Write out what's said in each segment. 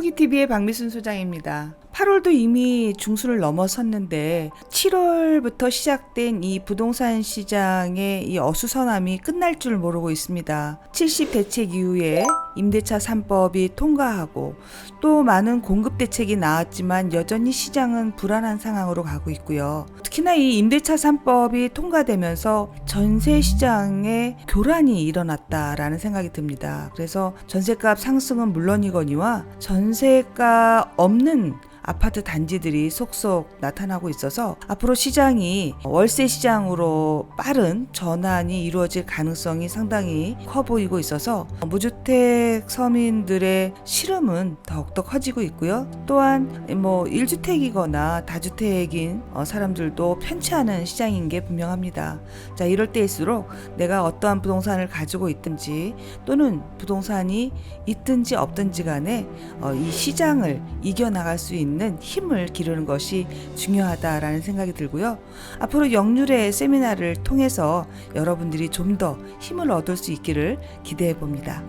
여포기TV의 박미순 소장입니다. 8월도 이미 중순을 넘어섰는데 7월부터 시작된 이 부동산 시장의 이 어수선함이 끝날 줄 모르고 있습니다. 70 대책 이후에 임대차 3법이 통과하고 또 많은 공급 대책이 나왔지만 여전히 시장은 불안한 상황으로 가고 있고요. 특히나 이 임대차 3법이 통과되면서 전세 시장에 교란이 일어났다라는 생각이 듭니다. 그래서 전세값 상승은 물론이거니와 전세가 없는 아파트 단지들이 속속 나타나고 있어서 앞으로 시장이 월세 시장으로 빠른 전환이 이루어질 가능성이 상당히 커 보이고 있어서 무주택 서민들의 시름은 더욱더 커지고 있고요. 또한 1주택이거나 다주택인 사람들도 편치 않은 시장인 게 분명합니다. 자, 이럴 때일수록 내가 어떠한 부동산을 가지고 있든지 또는 부동산이 있든지 없든지 간에 이 시장을 이겨나갈 수 있는 힘을 기르는 것이 중요하다라는 생각이 들고요. 앞으로 역률의 세미나를 통해서 여러분들이 좀 더 힘을 얻을 수 있기를 기대해 봅니다.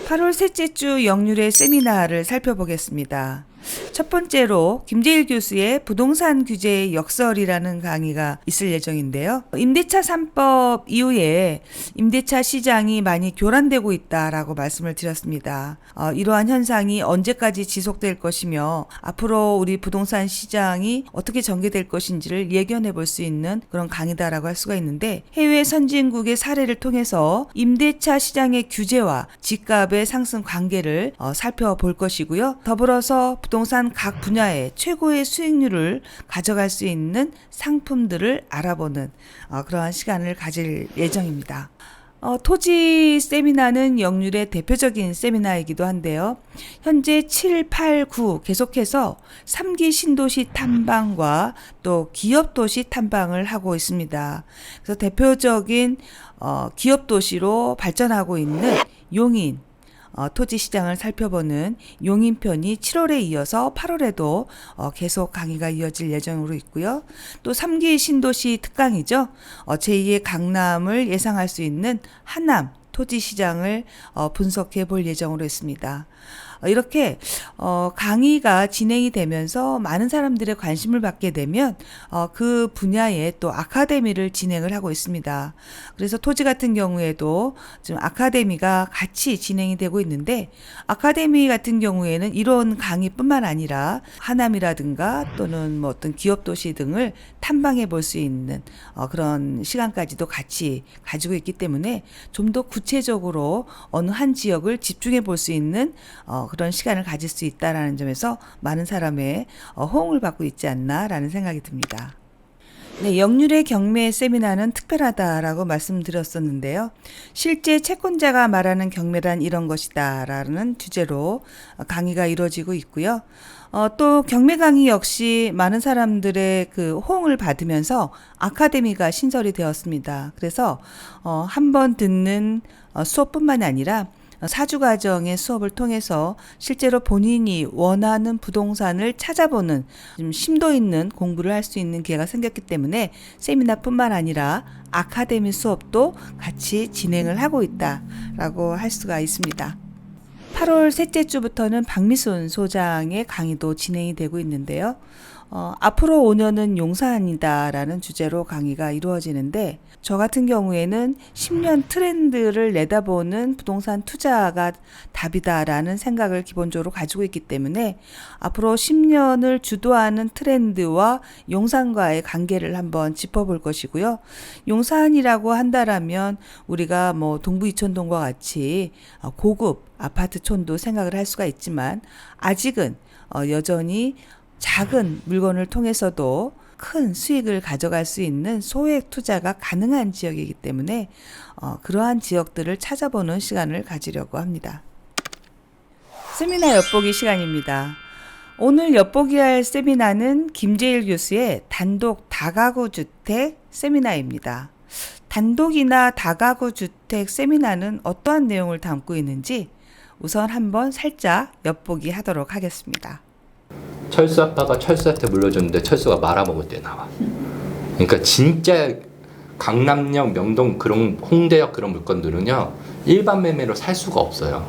8월 셋째 주 역률의 세미나를 살펴보겠습니다. 첫 번째로 김재일 교수의 부동산 규제의 역설이라는 강의가 있을 예정인데요. 임대차 3법 이후에 임대차 시장이 많이 교란되고 있다라고 말씀을 드렸습니다. 이러한 현상이 언제까지 지속될 것이며 앞으로 우리 부동산 시장이 어떻게 전개될 것인지를 예견해 볼 수 있는 그런 강의다라고 할 수가 있는데, 해외 선진국의 사례를 통해서 임대차 시장의 규제와 집값의 상승 관계를 살펴볼 것이고요. 더불어서 부동산 각 분야의 최고의 수익률을 가져갈 수 있는 상품들을 알아보는 그러한 시간을 가질 예정입니다. 토지 세미나는 역률의 대표적인 세미나이기도 한데요. 현재 7, 8, 9 계속해서 3기 신도시 탐방과 또 기업도시 탐방을 하고 있습니다. 그래서 대표적인 기업도시로 발전하고 있는 용인, 토지 시장을 살펴보는 용인편이 7월에 이어서 8월에도 계속 강의가 이어질 예정으로 있고요. 또 3기 신도시 특강이죠. 제2의 강남을 예상할 수 있는 하남 토지 시장을 분석해 볼 예정으로 있습니다. 이렇게 강의가 진행이 되면서 많은 사람들의 관심을 받게 되면 그 분야에 또 아카데미를 진행을 하고 있습니다. 그래서 토지 같은 경우에도 지금 아카데미가 같이 진행이 되고 있는데, 아카데미 같은 경우에는 이런 강의뿐만 아니라 하남이라든가 또는 어떤 기업도시 등을 탐방해 볼 수 있는 그런 시간까지도 같이 가지고 있기 때문에 좀 더 구체적으로 어느 한 지역을 집중해 볼 수 있는 그런 시간을 가질 수 있다라는 점에서 많은 사람의 호응을 받고 있지 않나라는 생각이 듭니다. 네, 역률의 경매 세미나는 특별하다라고 말씀드렸었는데요. 실제 채권자가 말하는 경매란 이런 것이다라는 주제로 강의가 이루어지고 있고요. 또 경매 강의 역시 많은 사람들의 그 호응을 받으면서 아카데미가 신설이 되었습니다. 그래서 한번 듣는 수업뿐만 아니라 4주 과정의 수업을 통해서 실제로 본인이 원하는 부동산을 찾아보는 좀 심도 있는 공부를 할 수 있는 기회가 생겼기 때문에 세미나뿐만 아니라 아카데미 수업도 같이 진행을 하고 있다라고 할 수가 있습니다. 8월 셋째 주부터는 박미순 소장의 강의도 진행이 되고 있는데요. 앞으로 5년은 용산이다라는 주제로 강의가 이루어지는데, 저 같은 경우에는 10년 트렌드를 내다보는 부동산 투자가 답이다라는 생각을 기본적으로 가지고 있기 때문에 앞으로 10년을 주도하는 트렌드와 용산과의 관계를 한번 짚어볼 것이고요. 용산이라고 한다라면 우리가 동부 이촌동과 같이 고급 아파트촌도 생각을 할 수가 있지만, 아직은 여전히 작은 물건을 통해서도 큰 수익을 가져갈 수 있는 소액 투자가 가능한 지역이기 때문에 그러한 지역들을 찾아보는 시간을 가지려고 합니다. 세미나 엿보기 시간입니다. 오늘 엿보기 할 세미나는 김재일 교수의 단독 다가구 주택 세미나입니다. 단독이나 다가구 주택 세미나는 어떠한 내용을 담고 있는지 우선 한번 살짝 엿보기 하도록 하겠습니다. 철수 아빠가 철수한테 물려줬는데 철수가 말아먹을 때 나와. 그러니까 진짜 강남역, 명동 그런 홍대역 그런 물건들은요 일반 매매로 살 수가 없어요.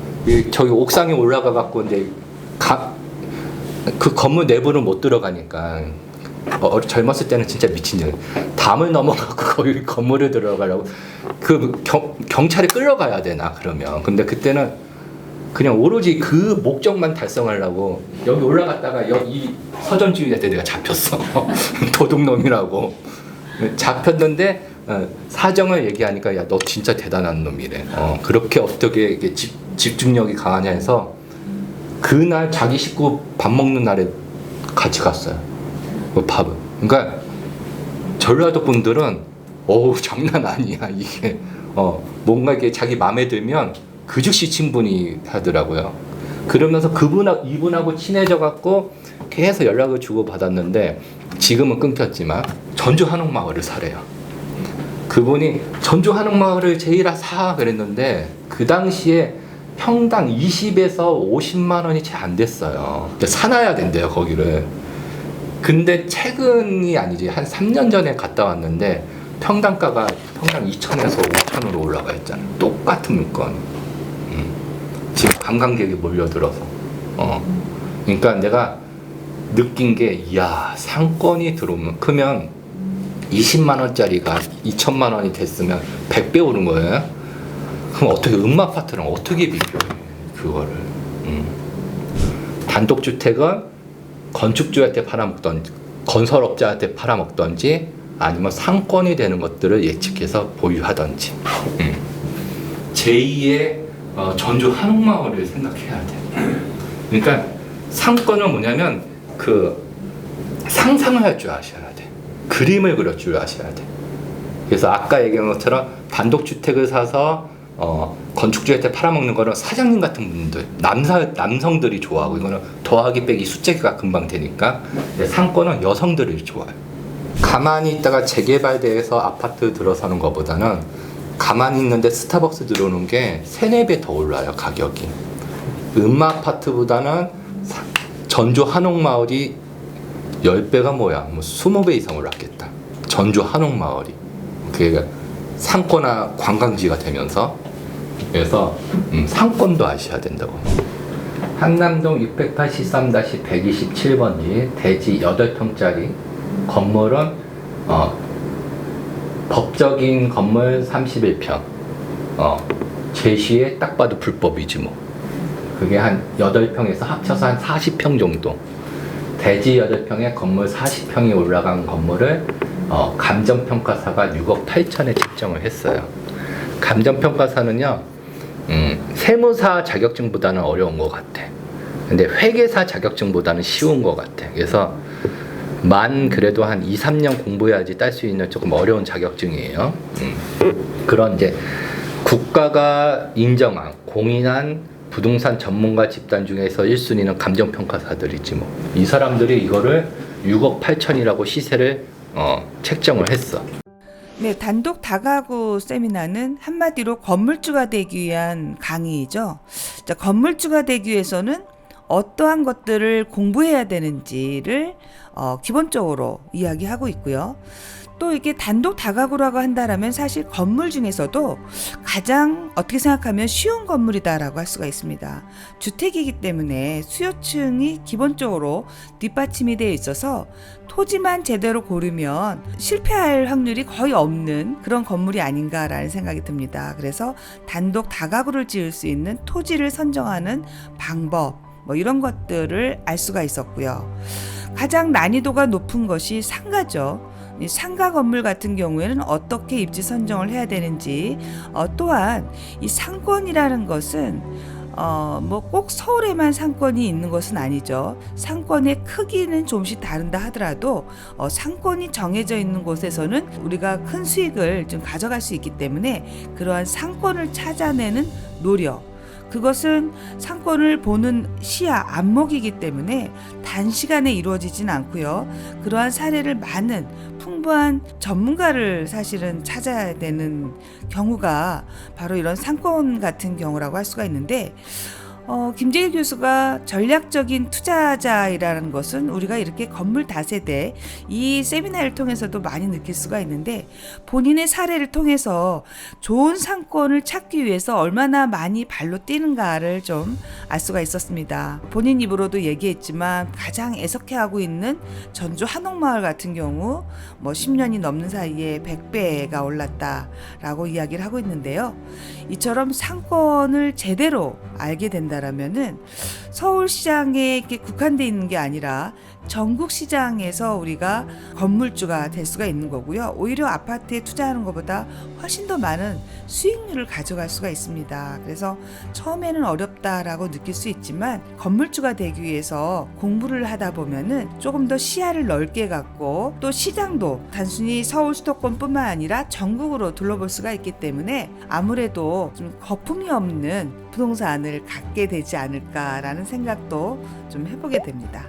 저기 옥상에 올라가 갖고 이제 그 건물 내부는 못 들어가니까 젊었을 때는 진짜 미친 일. 담을 넘어가고 거기 건물에 들어가려고 경찰에 끌려가야 되나 그러면. 근데 그때는 그냥 오로지 그 목적만 달성하려고 여기 올라갔다가 여기 서점주의한테 내가 잡혔어. 도둑놈이라고 잡혔는데 사정을 얘기하니까 야 너 진짜 대단한 놈이래. 그렇게 어떻게 이게 집중력이 강하냐 해서 그날 자기 식구 밥 먹는 날에 같이 갔어요. 그 밥을. 그러니까 전라도 분들은 장난 아니야 이게. 뭔가 이게 자기 마음에 들면 그 즉시 친분이 하더라고요. 그러면서 이분하고 친해져 갖고 계속 연락을 주고 받았는데 지금은 끊겼지만 전주 한옥마을을 사래요. 그분이 전주 한옥마을을 제일 사 그랬는데 그 당시에 평당 20에서 50만 원이 채 안 됐어요. 사놔야 된대요 거기를. 근데 최근이 아니지 한 3년 전에 갔다 왔는데 평당 2천에서 5천으로 올라가 있잖아요. 똑같은 물건. 지금 관광객이 몰려들어서. 그러니까 내가 느낀 게 이야 상권이 크면 20만 원짜리가 2천만 원이 됐으면 100배 오른 거예요. 그럼 어떻게 음마아파트랑 어떻게 비교해 그거를. 단독주택은 건축주한테 팔아먹던지 건설업자한테 팔아먹던지 아니면 상권이 되는 것들을 예측해서 보유하던지. 제2의 전주 한옥마을을 생각해야 돼. 그러니까 상권은 뭐냐면 상상을 할 줄 아셔야 돼. 그림을 그릴 줄 아셔야 돼. 그래서 아까 얘기한 것처럼 단독주택을 사서 건축주한테 팔아먹는 거는 사장님 같은 분들, 남성들이 좋아하고 이거는 더하기 빼기 숫자가 금방 되니까. 상권은 여성들이 좋아해요. 가만히 있다가 재개발돼서 아파트 들어서는 것보다는 가만히 있는데 스타벅스 들어오는 게 3-4배 더 올라요 가격이. 음마아파트보다는 전주 한옥마을이 10배가 뭐야 20배 이상 올랐겠다. 전주 한옥마을이 그게 상권화 관광지가 되면서. 그래서 상권도 아셔야 된다고. 한남동 683-127번지 대지 8평짜리 건물은 법적인 건물 31평. 제시에 딱 봐도 불법이지 뭐. 그게 한 8평에서 합쳐서 한 40평 정도. 대지 8평에 건물 40평이 올라간 건물을 감정평가사가 6억 8천에 책정을 했어요. 감정평가사는요, 세무사 자격증보다는 어려운 것 같아. 근데 회계사 자격증보다는 쉬운 것 같아. 그래서 그래도 한 2-3년 공부해야지 딸 수 있는 조금 어려운 자격증이에요. 그런 이제 국가가 인정한 공인한 부동산 전문가 집단 중에서 1순위는 감정평가사들이지 뭐. 이 사람들이 이거를 6억 8천이라고 시세를 책정을 했어. 네, 단독 다가구 세미나는 한마디로 건물주가 되기 위한 강의이죠. 자, 건물주가 되기 위해서는 어떠한 것들을 공부해야 되는지를 기본적으로 이야기하고 있고요. 또 이게 단독 다가구라고 한다라면 사실 건물 중에서도 가장 어떻게 생각하면 쉬운 건물이다라고 할 수가 있습니다. 주택이기 때문에 수요층이 기본적으로 뒷받침이 되어 있어서 토지만 제대로 고르면 실패할 확률이 거의 없는 그런 건물이 아닌가라는 생각이 듭니다. 그래서 단독 다가구를 지을 수 있는 토지를 선정하는 방법, 이런 것들을 알 수가 있었고요. 가장 난이도가 높은 것이 상가죠. 이 상가 건물 같은 경우에는 어떻게 입지 선정을 해야 되는지, 또한 이 상권이라는 것은 꼭 서울에만 상권이 있는 것은 아니죠. 상권의 크기는 조금씩 다른다 하더라도 상권이 정해져 있는 곳에서는 우리가 큰 수익을 좀 가져갈 수 있기 때문에 그러한 상권을 찾아내는 노력, 그것은 상권을 보는 시야, 안목이기 때문에 단시간에 이루어지진 않고요. 그러한 사례를 많은 풍부한 전문가를 사실은 찾아야 되는 경우가 바로 이런 상권 같은 경우라고 할 수가 있는데, 김재일 교수가 전략적인 투자자이라는 것은 우리가 이렇게 건물 다세대 이 세미나를 통해서도 많이 느낄 수가 있는데, 본인의 사례를 통해서 좋은 상권을 찾기 위해서 얼마나 많이 발로 뛰는가를 좀 알 수가 있었습니다. 본인 입으로도 얘기했지만 가장 애석해하고 있는 전주 한옥마을 같은 경우 10년이 넘는 사이에 100배가 올랐다라고 이야기를 하고 있는데요. 이처럼 상권을 제대로 알게 된다라면은 서울시장에 이렇게 국한돼 있는 게 아니라 전국 시장에서 우리가 건물주가 될 수가 있는 거고요. 오히려 아파트에 투자하는 것보다 훨씬 더 많은 수익률을 가져갈 수가 있습니다. 그래서 처음에는 어렵다라고 느낄 수 있지만 건물주가 되기 위해서 공부를 하다 보면은 조금 더 시야를 넓게 갖고, 또 시장도 단순히 서울 수도권뿐만 아니라 전국으로 둘러볼 수가 있기 때문에 아무래도 좀 거품이 없는 부동산을 갖게 되지 않을까라는 생각도 좀 해보게 됩니다.